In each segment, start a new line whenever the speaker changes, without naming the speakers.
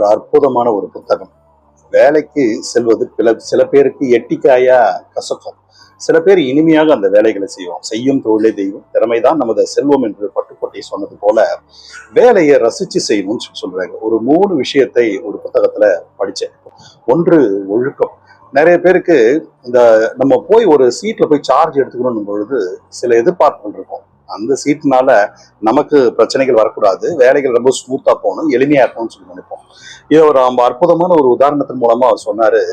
ஒரு அற்புதமான ஒரு புத்தகம். வேலைக்கு செல்வது சில பேருக்கு எட்டிக்காயா கசக்கும். சில பேர் இனிமையாக அந்த வேலைகளை செய்வோம். செய்யும் தொழிலே தெய்வம், திறமைதான் நமது செல்வம் என்று பட்டுக்கோட்டை சொன்னது போல வேலையை ரசிச்சு செய்யணும்னு சொல்றாங்க. ஒரு 3 விஷயத்தை ஒரு புத்தகத்துல படிச்சேன். ஒன்று, ஒழுக்கம். நிறைய பேருக்கு இந்த நம்ம போய் ஒரு சீட்ல போய் சார்ஜ் எடுத்துக்கணும் பொழுது சில எதிர்பார்ப்புகள் இருக்கும். அந்த சீட்னால நமக்கு பிரச்சனைகள் வரக்கூடாது, வேலைகள் ரொம்ப ஸ்மூத்தா போகணும், எளிமையா இருக்கணும்னு சொல்லி நினைப்போம். இதை ஒரு ரொம்ப அற்புதமான ஒரு உதாரணத்தின் மூலமா அவர் சொன்னாரு.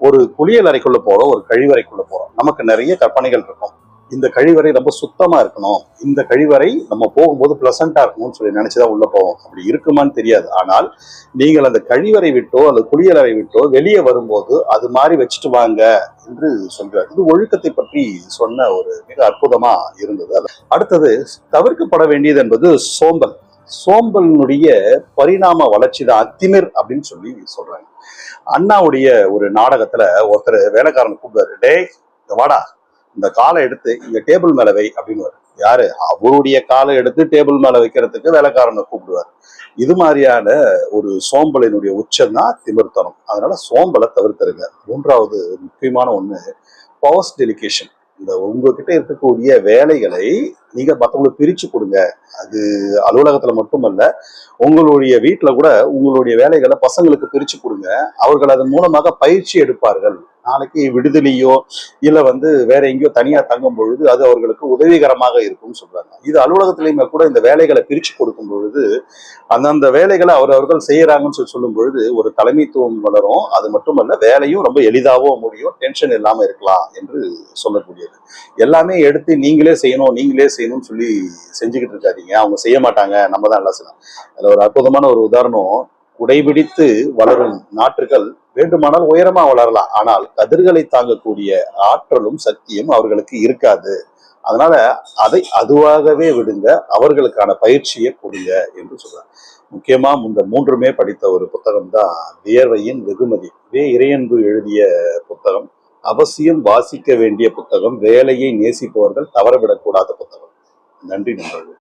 ஒரு குளியல் அறைக்குள்ள போறோம், ஒரு கழிவறைக்குள்ள போறோம். நமக்கு நிறைய கற்பனைகள் இருக்கும். இந்த கழிவறை ரொம்ப சுத்தமா இருக்கணும், இந்த கழிவறை நம்ம போகும்போது பிளசண்டா இருக்கணும்னு சொல்லி நினைச்சுதான் உள்ள போவோம். அப்படி இருக்குமான்னு தெரியாது. ஆனால் நீங்கள் அந்த கழிவறை விட்டோ அல்லது குளியலறை விட்டோ வெளியே வரும்போது அது மாதிரி வச்சுட்டு வாங்க என்று சொல்றார். இது ஒழுக்கத்தை பற்றி சொன்ன ஒரு மிக அற்புதமா இருந்தது. அடுத்தது, தவிர்க்கப்பட வேண்டியது என்பது சோம்பல். சோம்பலினுடைய பரிணாம வளர்ச்சி தான் அத்திமிர் அப்படின்னு சொல்லி சொல்றாங்க. அண்ணாவுடைய ஒரு நாடகத்துல ஒருத்தர் வேலைக்காரன் கூப்பிடுவாரு, டேய் வாடா, இந்த காலை எடுத்து இங்க டேபிள் மேல வை அப்படின்னு. யாரு? அவருடைய காலை எடுத்து டேபிள் மேல வைக்கிறதுக்கு வேலைக்காரனை கூப்பிடுவார். இது மாதிரியான ஒரு சோம்பலினுடைய உச்சம் தான் திமிர்த்தனம். அதனால சோம்பலை தவிர்த்துருங்க. 3வது முக்கியமான ஒண்ணு, பவர்ஸ் டெலிகேஷன். இந்த உங்ககிட்ட இருக்கக்கூடிய வேலைகளை நீங்க மற்றவங்களுக்கு பிரிச்சு கொடுங்க. அது அலுவலகத்துல மட்டுமல்ல, உங்களுடைய வீட்டுல கூட உங்களுடைய வேலைகளை பசங்களுக்கு பிரிச்சு கொடுங்க. அவர்கள் அதன் மூலமாக பயிற்சி எடுப்பார்கள். நாளைக்கு விடுதலையோ இல்ல வேற எங்கேயோ தனியா தங்கும் பொழுது அது அவர்களுக்கு உதவிகரமாக இருக்கும்னு சொல்றாங்க. இது அலுவலகத்திலையுமே கூட இந்த வேலைகளை பிரிச்சு கொடுக்கும் பொழுது அந்தந்த வேலைகளை அவர்கள் செய்யறாங்கன்னு சொல்லும் பொழுது ஒரு தலைமைத்துவம் வளரும். அது மட்டுமல்ல, வேலையும் ரொம்ப எளிதாகவும் முடியும், டென்ஷன் இல்லாம இருக்கலாம் என்று சொல்லக்கூடியது. எல்லாமே எடுத்து நீங்களே செய்யணும்னு சொல்லி செஞ்சுக்கிட்டு இருக்காதீங்க. அவங்க செய்ய மாட்டாங்க, நம்ம தான் எல்லாம் செய்யணும். அதுல ஒரு அற்புதமான ஒரு உதாரணம், குடைபிடித்து வளரும் நாற்றுகள் வேண்டுமானால் உயரமா வளரலாம், ஆனால் கதிர்களை தாங்கக்கூடிய ஆற்றலும் சக்தியும் அவர்களுக்கு இருக்காது. அதனால அதை அதுவாகவே விடுங்க, அவர்களுக்கான பயிற்சியை கொடுங்க என்று சொல்றாங்க. முக்கியமா இந்த 3மே படித்த ஒரு புத்தகம் தான் வியர்வையின் வெகுமதி. இறையன்பு எழுதிய புத்தகம். அவசியம் வாசிக்க வேண்டிய புத்தகம். வேலையை நேசிப்பவர்கள் தவறவிடக்கூடாத புத்தகம். நன்றி நண்பர்கள்.